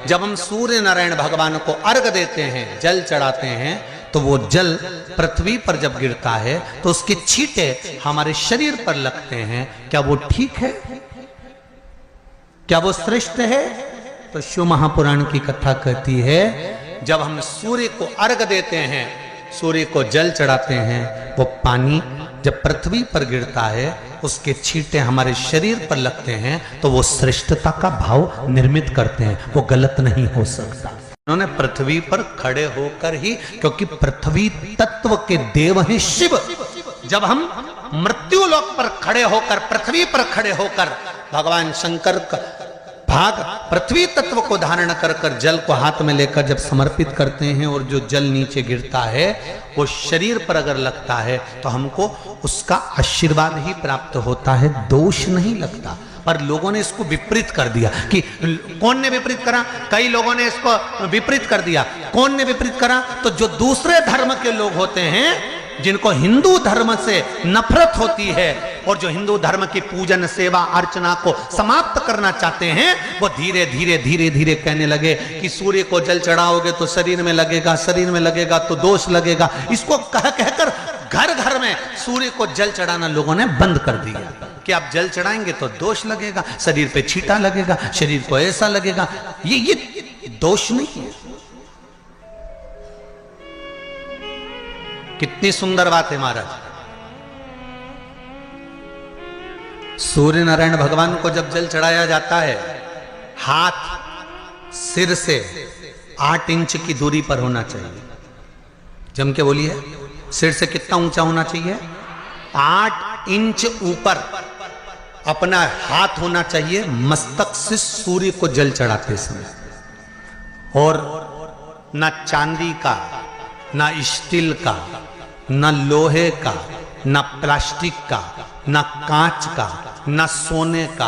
जब हम सूर्य नारायण भगवान को अर्घ देते हैं, जल चढ़ाते हैं, तो वो जल पृथ्वी पर जब गिरता है तो उसके छींटे हमारे शरीर पर लगते हैं। क्या वो ठीक है? क्या वो श्रेष्ठ है? तो शिव महापुराण की कथा कहती है, जब हम सूर्य को अर्घ देते हैं, सूर्य को जल चढ़ाते हैं, वो पानी जब पृथ्वी पर गिरता है, उसके छींटे हमारे शरीर पर लगते हैं, तो वो श्रेष्ठता का भाव निर्मित करते हैं। वो गलत नहीं हो सकता। उन्होंने पृथ्वी पर खड़े होकर ही, क्योंकि पृथ्वी तत्व के देव हैं शिव। जब हम मृत्यु लोक पर खड़े होकर, पृथ्वी पर खड़े होकर भगवान शंकर का भाग पृथ्वी तत्व को धारण कर कर जल को हाथ में लेकर जब समर्पित करते हैं, और जो जल नीचे गिरता है वो शरीर पर अगर लगता है तो हमको उसका आशीर्वाद ही प्राप्त होता है, दोष नहीं लगता। पर लोगों ने इसको विपरीत कर दिया। कि कौन ने विपरीत करा? कई लोगों ने इसको विपरीत कर दिया। कौन ने विपरीत करा? तो जो दूसरे धर्म के लोग होते हैं, जिनको हिंदू धर्म से नफरत होती है और जो हिंदू धर्म की पूजन सेवा अर्चना को समाप्त करना चाहते हैं, वो धीरे धीरे धीरे धीरे कहने लगे कि सूर्य को जल चढ़ाओगे तो शरीर में लगेगा, शरीर में लगेगा तो दोष लगेगा। इसको कह कहकर घर घर में सूर्य को जल चढ़ाना लोगों ने बंद कर दिया कि आप जल चढ़ाएंगे तो दोष लगेगा, शरीर पे छींटा लगेगा, शरीर को ऐसा लगेगा। ये दोष नहीं है। कितनी सुंदर बात है महाराज। सूर्य नारायण भगवान को जब जल चढ़ाया जाता है, हाथ सिर से 8 इंच की दूरी पर होना चाहिए। जम के बोलिए, सिर से कितना ऊंचा होना चाहिए? 8 इंच ऊपर अपना हाथ होना चाहिए मस्तक से सूर्य को जल चढ़ाते समय। और ना चांदी का, ना स्टील का, ना लोहे का, ना प्लास्टिक का, ना कांच का, ना सोने का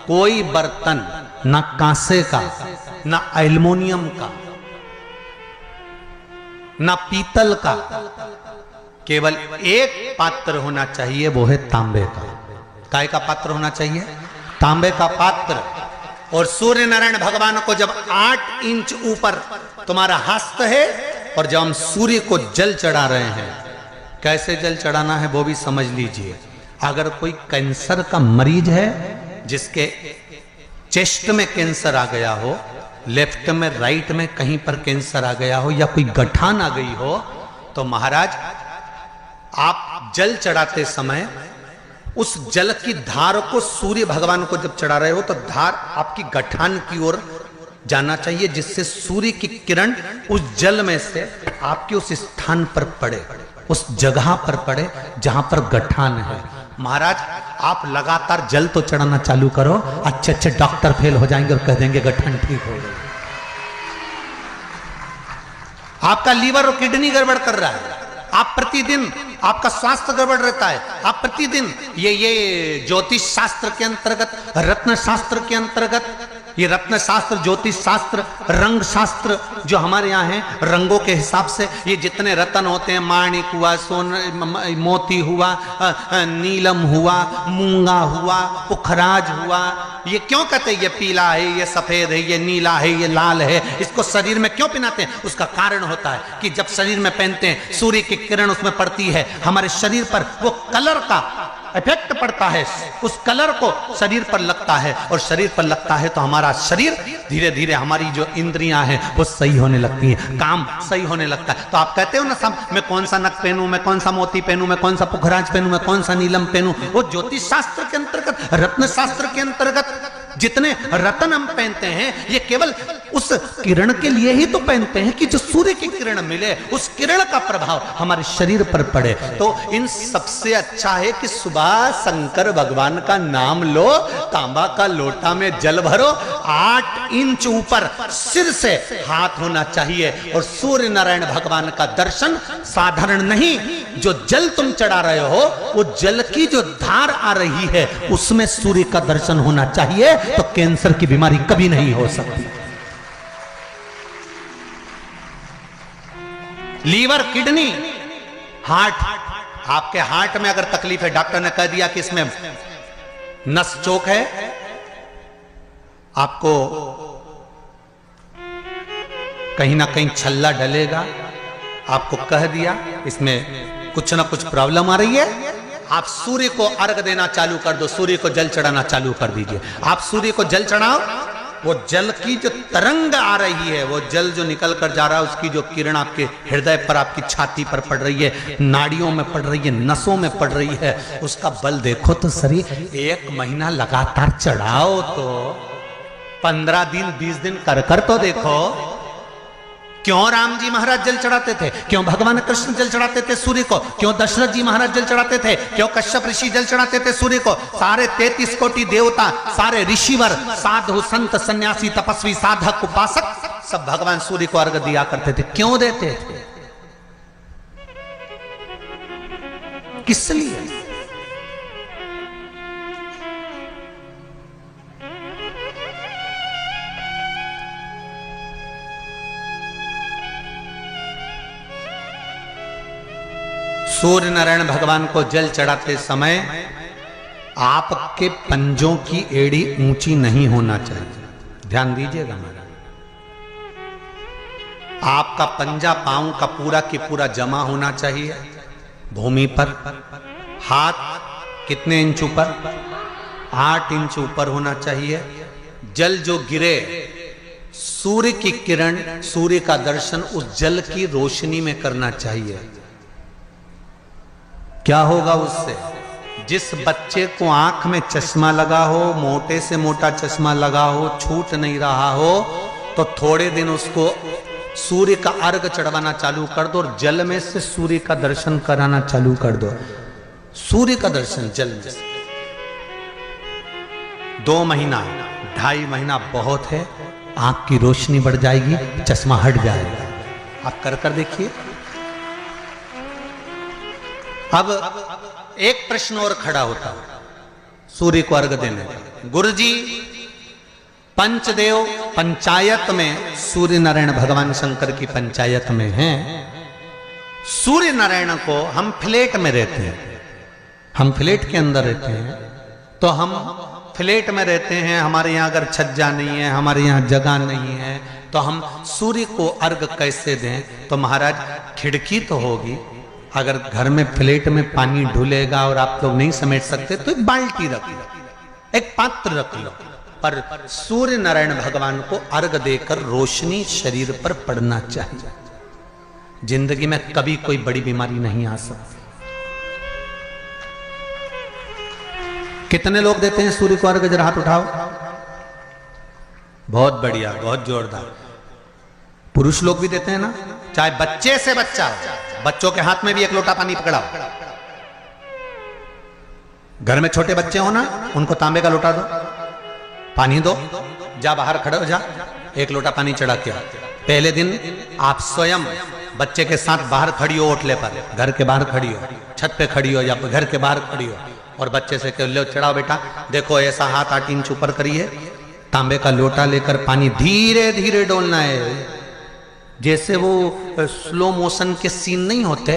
कोई बर्तन, ना कांसे का, ना एल्युमिनियम का, ना पीतल का, केवल एक पात्र होना चाहिए, वो है तांबे का। काय का पात्र होना चाहिए? तांबे का पात्र। और सूर्य नारायण भगवान को जब 8 इंच ऊपर तुम्हारा हस्त है, और जब हम सूर्य को जल चढ़ा रहे हैं, कैसे जल चढ़ाना है वो भी समझ लीजिए। अगर कोई कैंसर का मरीज है, जिसके चेस्ट में कैंसर आ गया हो, लेफ्ट में, राइट में कहीं पर कैंसर आ गया हो, या कोई गठान आ गई हो, तो महाराज आप जल चढ़ाते समय उस जल की धार को सूर्य भगवान को जब चढ़ा रहे हो, तो धार आपकी गठान की ओर जाना चाहिए, जिससे सूर्य की किरण उस जल में से आपके उस स्थान पर पड़े, उस जगह पर पड़े जहां पर गठान है। महाराज आप लगातार जल तो चढ़ाना चालू करो, अच्छे अच्छे डॉक्टर फेल हो जाएंगे और कह देंगे गठान ठीक हो गई। आपका लीवर और किडनी गड़बड़ कर रहा है, आप प्रतिदिन आपका स्वास्थ्य गड़बड़ रहता है, आप प्रतिदिन ये ज्योतिष शास्त्र के अंतर्गत, रत्न शास्त्र के अंतर्गत, ये रत्न शास्त्र, ज्योतिष शास्त्र, रंग शास्त्र जो हमारे यहाँ है, रंगों के हिसाब से ये जितने रत्न होते हैं, माणिक हुआ, सोन, मोती हुआ, नीलम हुआ, मूंगा हुआ, पुखराज हुआ, ये क्यों कहते हैं ये पीला है, ये सफेद है, ये नीला है, ये लाल है, इसको शरीर में क्यों पहनाते हैं? उसका कारण होता है कि जब शरीर में पहनते हैं, सूर्य की किरण उसमें पड़ती है, हमारे शरीर पर वो कलर का इफेक्ट पड़ता है, उस कलर को शरीर पर लगता है, और शरीर पर लगता है तो हमारा शरीर धीरे धीरे, हमारी जो इंद्रियां हैं वो सही होने लगती हैं, काम सही होने लगता है। तो आप कहते हो ना, सब मैं कौन सा नक पहनूं, मैं कौन सा मोती पहनूं, मैं कौन सा पुखराज पहनूं, मैं कौन सा नीलम पहनूं, वो ज्योतिष शास्त्र के अंतर्गत, रत्न शास्त्र के अंतर्गत जितने रत्न हम पहनते हैं, ये केवल उस किरण के लिए ही तो पहनते हैं कि जो सूर्य की किरण मिले, उस किरण का प्रभाव हमारे शरीर पर पड़े। तो इन सबसे अच्छा है कि सुबह शंकर भगवान का नाम लो, तांबा का लोटा में जल भरो, 8 इंच ऊपर सिर से हाथ होना चाहिए, और सूर्य नारायण भगवान का दर्शन साधारण नहीं, जो जल तुम चढ़ा रहे हो, वो जल की जो धार आ रही है, उसमें सूर्य का दर्शन होना चाहिए, तो कैंसर की बीमारी कभी नहीं हो सकती। लीवर, किडनी, हार्ट, आपके हार्ट में अगर तकलीफ है, डॉक्टर ने कह दिया कि इसमें नस चोक है, आपको कहीं ना कहीं छल्ला डलेगा, आपको कह दिया इसमें कुछ ना कुछ प्रॉब्लम आ रही है, आप सूर्य को अर्घ देना चालू कर दो, सूर्य को जल चढ़ाना चालू कर दीजिए। आप सूर्य को जल चढ़ाओ, वो जल की जो तरंग आ रही है, वो जल जो निकल कर जा रहा है, उसकी जो किरण आपके हृदय पर, आपकी छाती पर पड़ रही है, नाड़ियों में पड़ रही है, नसों में पड़ रही है, उसका बल देखो तो सही। 1 महीना लगातार चढ़ाओ तो 15 दिन 20 दिन कर कर तो देखो। क्यों राम जी महाराज जल चढ़ाते थे, क्यों भगवान कृष्ण जल चढ़ाते थे सूर्य को, क्यों दशरथ जी महाराज जल चढ़ाते थे, क्यों कश्यप ऋषि जल चढ़ाते थे सूर्य को, सारे 33 कोटि देवता, सारे ऋषिवर, साधु संत सन्यासी तपस्वी साधक उपासक सब भगवान सूर्य को अर्घ दिया करते थे। क्यों देते थे, किस लिए? सूर्य नारायण भगवान को जल चढ़ाते समय आपके पंजों की एड़ी ऊंची नहीं होना चाहिए, ध्यान दीजिएगा महाराज। आपका पंजा पांव का पूरा की पूरा जमा होना चाहिए भूमि पर। हाथ कितने इंच ऊपर, 8 इंच ऊपर होना चाहिए। जल जो गिरे, सूर्य की किरण, सूर्य का दर्शन उस जल की रोशनी में करना चाहिए। क्या होगा उससे? जिस बच्चे को आंख में चश्मा लगा हो, मोटे से मोटा चश्मा लगा हो, छूट नहीं रहा हो, तो थोड़े दिन उसको सूर्य का अर्घ चढ़वाना चालू कर दो और जल में से सूर्य का दर्शन कराना चालू कर दो। सूर्य का दर्शन जल में से 2 महीना 2.5 महीना बहुत है, आंख की रोशनी बढ़ जाएगी, चश्मा हट जाएगा। आप कर कर देखिए। अब एक प्रश्न और खड़ा होता है सूर्य को अर्घ देने का। गुरुजी, पंचदेव पंचायत में सूर्य नारायण भगवान शंकर की पंचायत में हैं। सूर्य नारायण को हम फ्लैट में रहते हैं, हम फ्लैट के अंदर रहते हैं, तो हम फ्लैट में रहते हैं, हमारे यहाँ अगर छज्जा नहीं है, हमारे यहाँ जगह नहीं है, तो हम सूर्य को अर्घ कैसे दें? तो महाराज खिड़की तो होगी, अगर घर में फ्लैट में पानी ढुलेगा और आप लोग नहीं समेट सकते तो एक बाल्टी रख लो, एक पात्र रख लो, पर सूर्य नारायण भगवान को अर्घ देकर रोशनी शरीर पर पड़ना चाहिए। जिंदगी में कभी कोई बड़ी बीमारी नहीं आ सकती। कितने लोग देते हैं सूर्य को अर्घ? जरा हाथ उठाओ। बहुत बढ़िया, बहुत जोरदार। पुरुष लोग भी देते हैं ना, चाहे बच्चे से बच्चा हो, बच्चों के हाथ में भी 1 लोटा पानी पकड़ाओ। घर में छोटे बच्चे हो ना, उनको तांबे का लोटा दो, पानी दो, जा बाहर खड़े हो जा, 1 लोटा पानी चढ़ा के। पहले दिन आप स्वयं बच्चे के साथ बाहर खड़ी हो, ओटले पर, घर के बाहर खड़ी हो, छत पे खड़ी हो या घर के बाहर खड़ी हो, और बच्चे से कह लो चढ़ाओ बेटा, देखो ऐसा हाथ 8 इंच ऊपर करिए, तांबे का लोटा लेकर पानी धीरे धीरे डोलना है। जैसे वो स्लो मोशन के सीन नहीं होते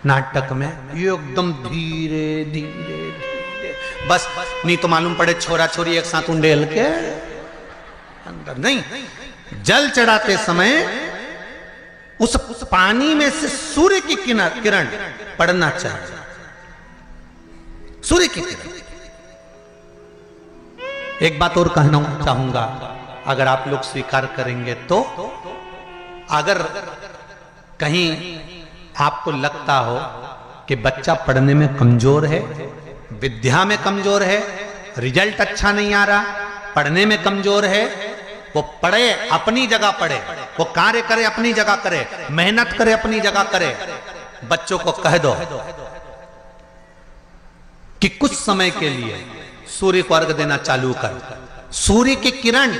नाटक में, ये एकदम धीरे धीरे धीरे, बस नहीं तो मालूम पड़े छोरा छोरी एक साथ उंडेल के अंदर नहीं। जल चढ़ाते समय उस पानी में से सूर्य की किरण पड़ना चाहिए, सूर्य की किरण। एक बात और कहना चाहूंगा, अगर आप लोग स्वीकार करेंगे तो, अगर कहीं आपको लगता हो कि बच्चा पढ़ने में कमजोर है, विद्या में कमजोर है, रिजल्ट अच्छा नहीं आ रहा, पढ़ने में कमजोर है, वो पढ़े, अपनी जगह पढ़े, वो कार्य करे अपनी जगह करे, मेहनत करे अपनी जगह करे। बच्चों को कह दो कि कुछ समय के लिए सूर्य को अर्घ देना चालू कर। सूर्य की किरण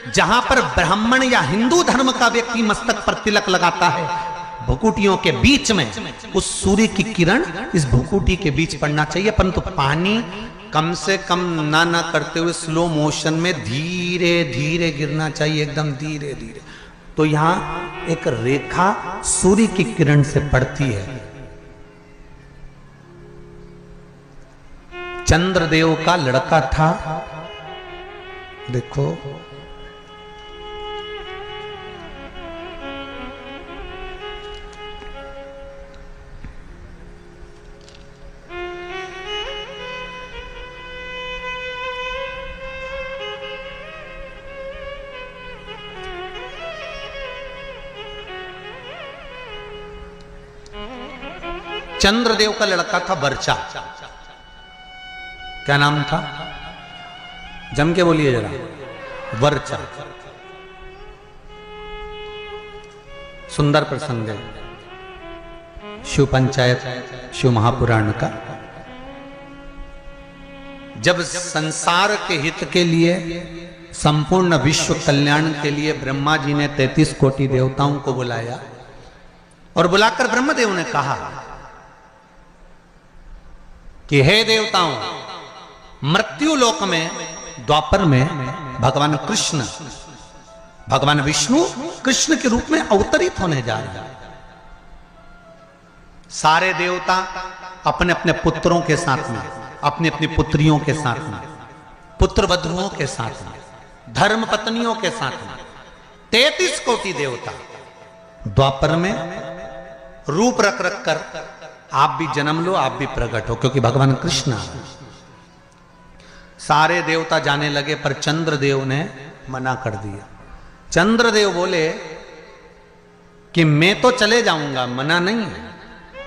जहां पर ब्राह्मण या हिंदू धर्म का व्यक्ति मस्तक पर तिलक लगाता है, भुकुटियों के बीच में उस सूर्य की किरण इस भुकुटी के बीच पड़ना चाहिए, परंतु पानी कम से कम ना करते हुए स्लो मोशन में धीरे धीरे गिरना चाहिए, एकदम धीरे धीरे। तो यहां एक रेखा सूर्य की किरण से पड़ती है। चंद्रदेव का लड़का था, देखो चंद्रदेव का लड़का था वर्चा। क्या नाम था? जम के बोलिए जरा। वर्चा। सुंदर प्रसंग है शिव पंचायत शिव महापुराण का। जब संसार के हित के लिए, संपूर्ण विश्व कल्याण के लिए ब्रह्मा जी ने 33 कोटि देवताओं को बुलाया और बुलाकर ब्रह्मदेव ने कहा कि हे देवताओं, मृत्यु लोक में द्वापर में भगवान कृष्ण, भगवान विष्णु कृष्ण के रूप में अवतरित होने जा रहे हैं। सारे देवता अपने अपने पुत्रों के साथ में, अपनी अपनी पुत्रियों के साथ में, पुत्र वधुओं के साथ में, धर्म पत्नियों के साथ में 33 कोटि देवता द्वापर में रूप रख रख कर आप भी जन्म लो, आप भी प्रकट हो, क्योंकि भगवान कृष्ण। सारे देवता जाने लगे पर चंद्रदेव ने मना कर दिया। चंद्रदेव बोले कि मैं तो चले जाऊंगा, मना नहीं है,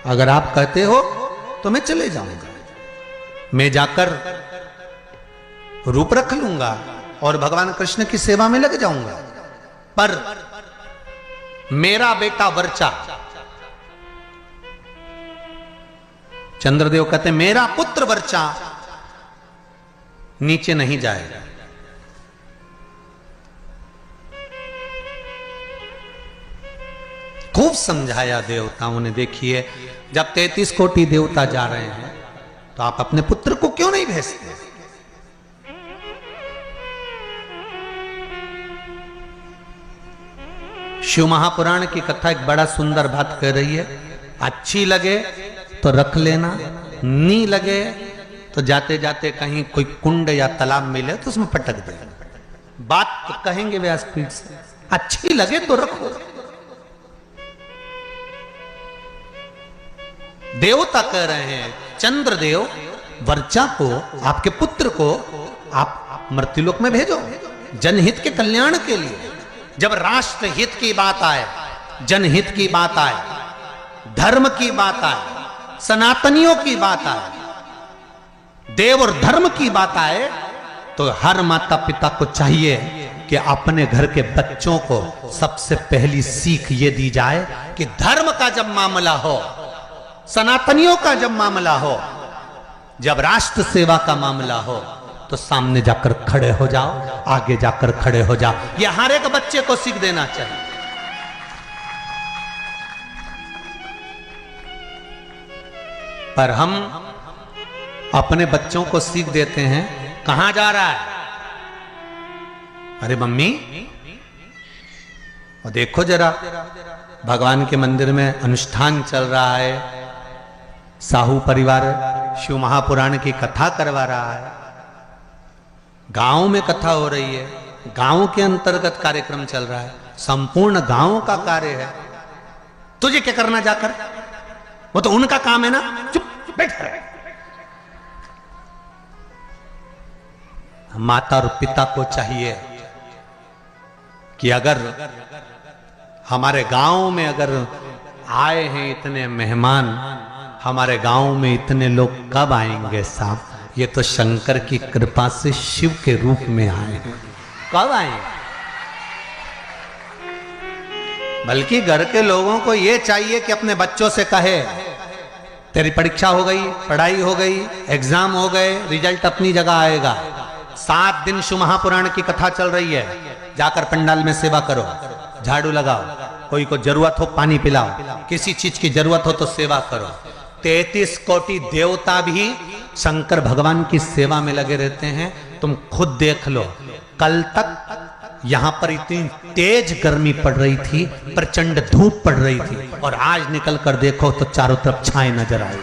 अगर आप कहते हो तो मैं चले जाऊंगा, मैं जाकर रूप रख लूंगा और भगवान कृष्ण की सेवा में लग जाऊंगा, पर मेरा बेटा वर्चा, चंद्रदेव कहते मेरा पुत्र वर्चा नीचे नहीं जाएगा। खूब समझाया देवताओं ने। देखिए, जब 33 कोटि देवता जा रहे हैं तो आप अपने पुत्र को क्यों नहीं भेजते? शिव महापुराण की कथा एक बड़ा सुंदर बात कह रही है, अच्छी लगे तो रख लेना, नहीं लगे तो जाते जाते कहीं कोई कुंड या तालाब मिले तो उसमें पटक दे। बात तो कहेंगे व्यासपीठ से, अच्छी लगे तो रखो। देवता कह रहे हैं चंद्रदेव वर्चा को, आपके पुत्र को आप मृत्युलोक में भेजो जनहित के कल्याण के लिए। जब राष्ट्र हित की बात आए, जनहित की बात आए, धर्म की बात आए, सनातनियों की बात आए, देव और धर्म की बात आए, तो हर माता पिता को चाहिए कि अपने घर के बच्चों को सबसे पहली सीख ये दी जाए कि धर्म का जब मामला हो, सनातनियों का जब मामला हो, जब राष्ट्र सेवा का मामला हो, तो सामने जाकर खड़े हो जाओ, आगे जाकर खड़े हो जाओ। यह हर एक बच्चे को सीख देना चाहिए। पर हम अपने बच्चों को सीख देते हैं, कहां जा रहा है? अरे मम्मी, और देखो जरा भगवान के मंदिर में अनुष्ठान चल रहा है, साहू परिवार शिव महापुराण की कथा करवा रहा है, गांव में कथा हो रही है, गांव के अंतर्गत कार्यक्रम चल रहा है, संपूर्ण गांव का कार्य है, तुझे क्या करना जाकर? वो तो उनका काम है ना, चुप बैठ रहे। माता और पिता को चाहिए कि अगर हमारे गांव में अगर आए हैं इतने मेहमान, हमारे गांव में इतने लोग कब आएंगे साहब? ये तो शंकर की कृपा से शिव के रूप में आए हैं, कब आएंगे? बल्कि घर के लोगों को ये चाहिए कि अपने बच्चों से कहे, तेरी परीक्षा हो गई, पढ़ाई हो गई, एग्जाम हो गए, रिजल्ट अपनी जगह आएगा। 7 दिन शिव महापुराण की कथा चल रही है, जाकर पंडाल में सेवा करो, झाड़ू लगाओ, कोई को जरूरत हो पानी पिलाओ, किसी चीज की जरूरत हो तो सेवा करो। 33 कोटि देवता भी शंकर भगवान की सेवा में लगे रहते हैं। तुम खुद देख लो, कल तक यहां पर इतनी तेज गर्मी पड़ रही थी, प्रचंड धूप पड़ रही थी, और आज निकल कर देखो तो चारों तरफ छाए नजर आए।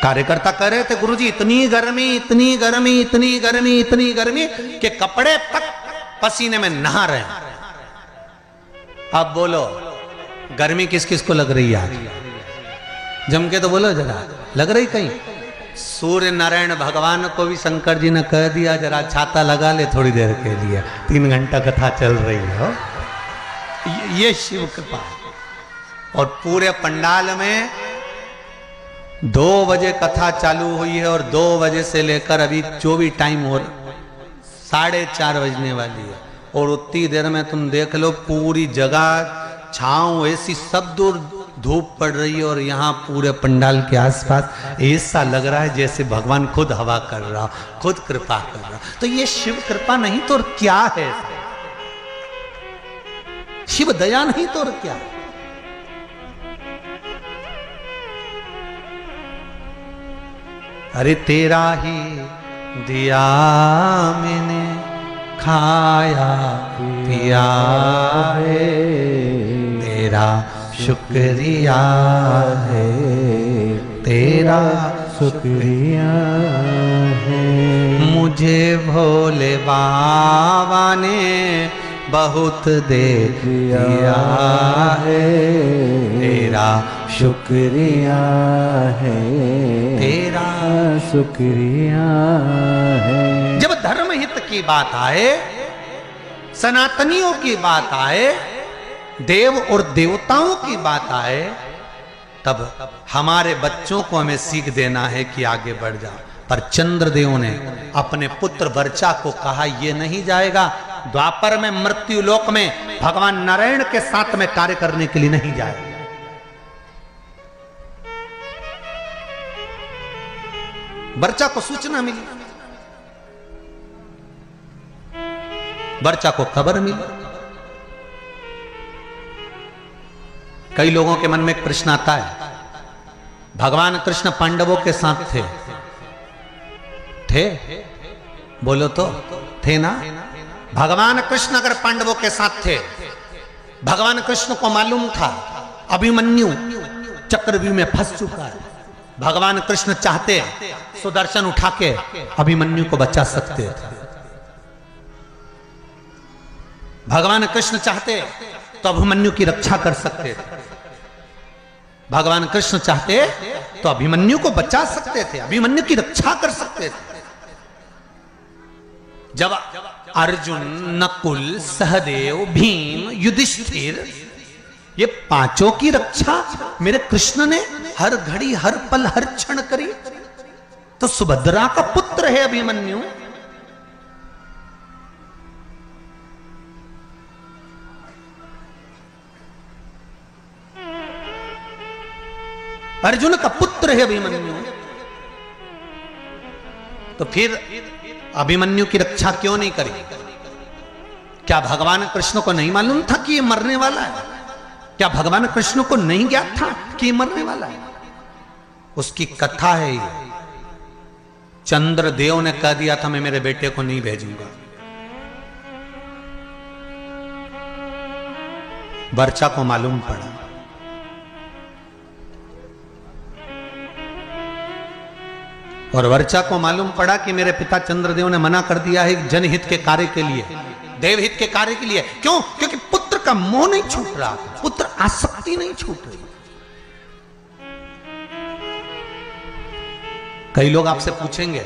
कार्यकर्ता कह रहे थे, गुरुजी इतनी गर्मी, इतनी गर्मी, इतनी गर्मी, इतनी गर्मी कि कपड़े तक पसीने में नहा रहे हैं। अब बोलो, गर्मी किस किस को लग रही है आज? जम के तो बोलो जरा, लग रही कहीं? सूर्य नारायण भगवान को भी शंकर जी ने कह दिया जरा छाता लगा ले थोड़ी देर के लिए, 3 घंटा कथा चल रही हो। ये शिव कृपा। और पूरे पंडाल में 2 बजे कथा चालू हुई है और 2 बजे से लेकर अभी जो भी टाइम हो 4:30 बजने वाली है, और उतनी देर में तुम देख लो पूरी जगह छांव ऐसी, सब दूर धूप पड़ रही है और यहाँ पूरे पंडाल के आसपास ऐसा लग रहा है जैसे भगवान खुद हवा कर रहा, खुद कृपा कर रहा। तो ये शिव कृपा नहीं तो और क्या है? शिव दया नहीं तो और क्या? अरे तेरा ही दिया मैंने खाया पिया है, तेरा शुक्रिया है, तेरा शुक्रिया है। मुझे भोले बाबा ने बहुत दे दिया है, तेरा शुक्रिया है, तेरा शुक्रिया है। जब धर्म हित की बात आए, सनातनियों की बात आए, देव और देवताओं की बात आए, तब हमारे बच्चों को हमें सीख देना है कि आगे बढ़ जाओ। पर चंद्रदेव ने अपने पुत्र वर्चा को कहा ये नहीं जाएगा, द्वापर में मृत्यु लोक में भगवान नारायण के साथ में कार्य करने के लिए नहीं जाएगा। वर्चा को सूचना मिली, वर्चा को खबर मिली। कई लोगों के मन में एक प्रश्न आता है, भगवान कृष्ण पांडवों के साथ थे? बोलो तो थे ना? भगवान कृष्ण अगर पांडवों के साथ थे, भगवान कृष्ण को मालूम था अभिमन्यु चक्रव्यूह में फंस चुका है, भगवान कृष्ण चाहते सुदर्शन उठा के अभिमन्यु को बचा सकते थे। भगवान कृष्ण चाहते तो अभिमन्यु की रक्षा कर सकते थे, भगवान कृष्ण चाहते तो अभिमन्यु को बचा सकते थे, अभिमन्यु की रक्षा कर सकते थे। जब अर्जुन, नकुल, सहदेव, भीम, युधिष्ठिर ये 5 की रक्षा मेरे कृष्ण ने हर घड़ी, हर पल, हर क्षण करी, तो सुभद्रा का पुत्र है अभिमन्यु। अर्जुन का पुत्र है अभिमन्यु, तो फिर अभिमन्यु की रक्षा क्यों नहीं करी? क्या भगवान कृष्ण को नहीं मालूम था कि ये मरने वाला है? क्या भगवान कृष्ण को नहीं ज्ञात था कि ये मरने वाला है? उसकी कथा है ये। चंद्रदेव ने कह दिया था मैं मेरे बेटे को नहीं भेजूंगा। वर्चा को मालूम पड़ा, और वर्चा को मालूम पड़ा कि मेरे पिता चंद्रदेव ने मना कर दिया है जनहित के कार्य के लिए, देवहित के कार्य के लिए। क्यों? क्योंकि पुत्र का मोह नहीं छूट रहा, पुत्र आसक्ति नहीं छूट रही। कई लोग आपसे पूछेंगे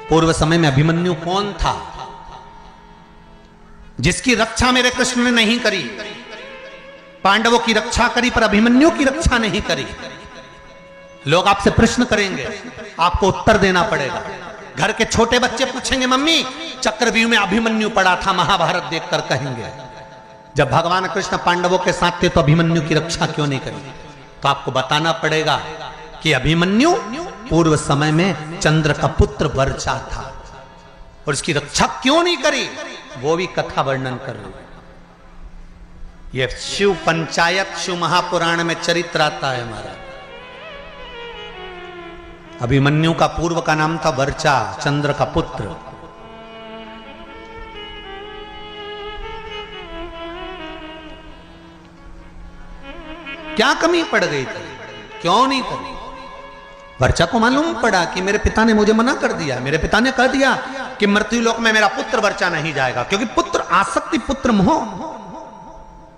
पूर्व समय में अभिमन्यु कौन था जिसकी रक्षा मेरे कृष्ण ने नहीं करी? पांडवों की रक्षा करी पर अभिमन्यु की रक्षा नहीं करी। लोग आपसे प्रश्न करेंगे, आपको उत्तर देना पड़ेगा। घर के छोटे बच्चे पूछेंगे मम्मी चक्रव्यूह में अभिमन्यु पड़ा था, महाभारत देखकर कहेंगे जब भगवान कृष्ण पांडवों के साथ थे तो अभिमन्यु की रक्षा क्यों नहीं करी? तो आपको बताना पड़ेगा कि अभिमन्यु पूर्व समय में चंद्र का पुत्र वर्चा था और इसकी रक्षा क्यों नहीं करी, वो भी कथा वर्णन कर रही है। यह शिव पंचायत, शिव महापुराण में चरित्र आता है हमारा। अभिमन्यु का पूर्व का नाम था वर्चा, चंद्र का पुत्र। क्या कमी पड़ गई थी? क्यों नहीं करी? वर्चा को मालूम पड़ा कि मेरे पिता ने मुझे मना कर दिया, मेरे पिता ने कह दिया कि मृत्युलोक में मेरा पुत्र वर्चा नहीं जाएगा, क्योंकि पुत्र आसक्ति, पुत्र मोह,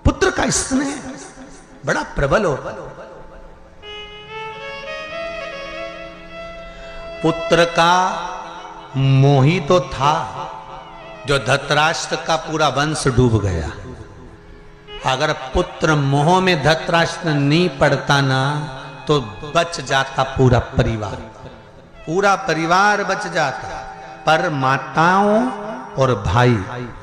पुत्र का स्नेह बड़ा प्रबल हो। पुत्र का मोह ही तो था जो धृतराष्ट्र का पूरा वंश डूब गया। अगर पुत्र मोह में धृतराष्ट्र नहीं पड़ता ना तो बच जाता पूरा परिवार, पूरा परिवार बच जाता। पर माताओं और भाई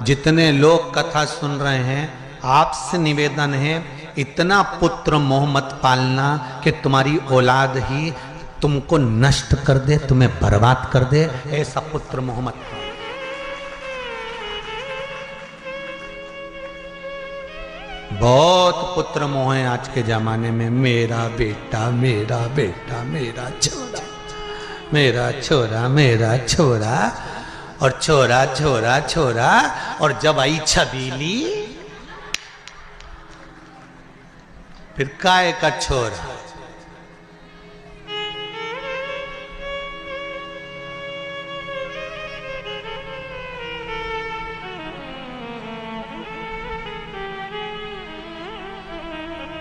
जितने लोग कथा सुन रहे हैं, आपसे निवेदन है इतना पुत्र मोह मत पालना कि तुम्हारी औलाद ही तुमको नष्ट कर दे, तुम्हें बर्बाद कर दे। ऐसा पुत्र मोह मत पालना। बहुत पुत्र मोह है आज के जमाने में। मेरा बेटा, मेरा बेटा, मेरा छोरा, मेरा छोरा, मेरा छोरा, और छोरा छोरा छोरा। और जब आई छबीली फिर काय का छोरा।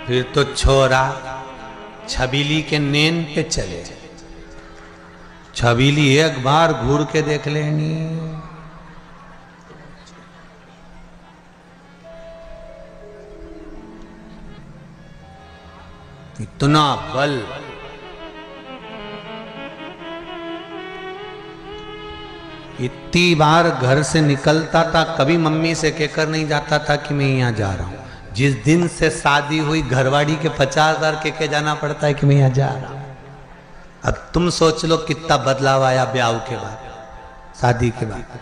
फिर तो छोरा छबीली के नेन पे चले। छबीली एक बार घूर के देख लेनी। इतना बल, इतनी बार घर से निकलता था, कभी मम्मी से कहकर नहीं जाता था कि मैं यहां जा रहा हूं। जिस दिन से शादी हुई घरवाड़ी के 50,000 के जाना पड़ता है कि मैं यहां जा रहा हूं। अब तुम सोच लो कितना बदलाव आया ब्याह के बाद, शादी के बाद।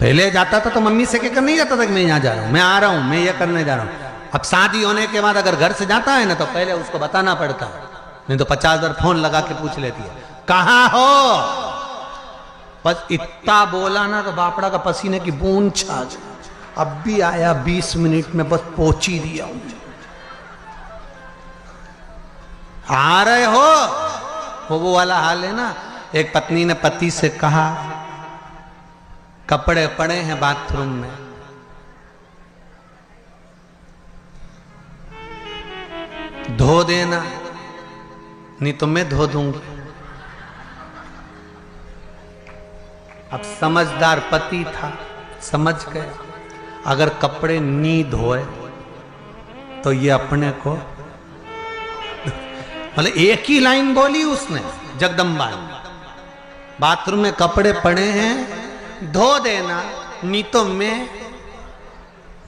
पहले जाता था तो मम्मी से कहकर नहीं जाता था कि मैं यहां जा रहा हूं, मैं आ रहा हूं, मैं ये करने जा रहा हूं। अब शादी होने के बाद अगर घर से जाता है ना तो पहले उसको बताना पड़ता है, नहीं तो 50,000 फोन लगा के पूछ लेती है कहां हो। बस इतना बोला ना तो बापड़ा का पसीने की बूंद छा गई। अब भी आया 20 मिनट में, बस पहुंच ही दिया। आ रहे हो वो वाला हाल है ना। एक पत्नी ने पति से कहा कपड़े पड़े हैं बाथरूम में, धो देना, नहीं तो मैं धो दूंगी। अब समझदार पति था, समझ गया अगर कपड़े नहीं धोए तो ये अपने को, मतलब एक ही लाइन बोली उसने जगदम्बा ने, बाथरूम में कपड़े पड़े हैं धो देना, नहीं तो मैं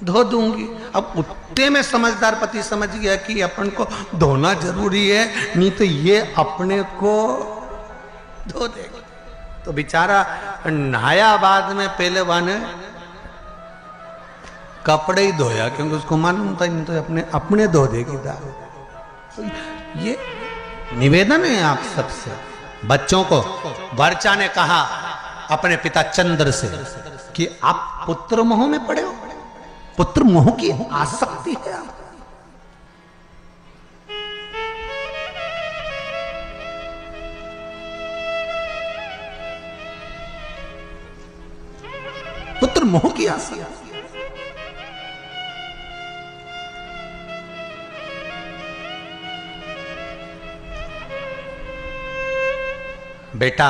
धो दूंगी। अब उतने में समझदार पति समझ गया कि अपन को धोना जरूरी है, नहीं तो ये अपने को धो देगा। तो बेचारा नहाया बाद में, पहले वाने कपड़े ही धोया क्योंकि उसको मालूम था नहीं तो अपने धो देगी दारू। तो ये निवेदन है आप सबसे। बच्चों को वर्चा ने कहा अपने पिता चंद्र से कि आप पुत्र मोह में पड़े हो, पुत्र मोह की आसक्ति है आप। पुत्र मोह की आसक्ति। बेटा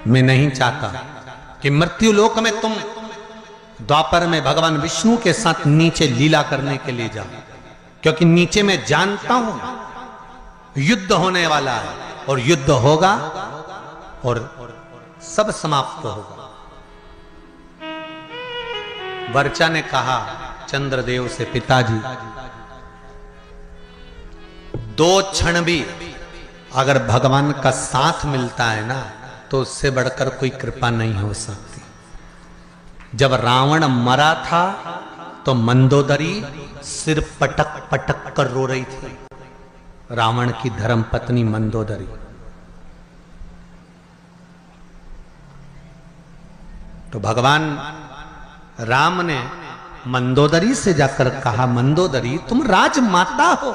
मैं नहीं चाहता कि मृत्यु लोक में तुम द्वापर में भगवान विष्णु के साथ नीचे लीला करने के लिए जाओ, क्योंकि नीचे मैं जानता हूं युद्ध होने वाला है और युद्ध होगा और सब समाप्त होगा। वर्चा ने कहा चंद्रदेव से, पिताजी दो क्षण भी अगर भगवान का साथ मिलता है ना तो उससे बढ़कर कोई कृपा नहीं हो सकती। जब रावण मरा था तो मंदोदरी सिर पटक पटक कर रो रही थी, रावण की धर्म पत्नी मंदोदरी। तो भगवान राम ने मंदोदरी से जाकर कहा, मंदोदरी तुम राजमाता हो,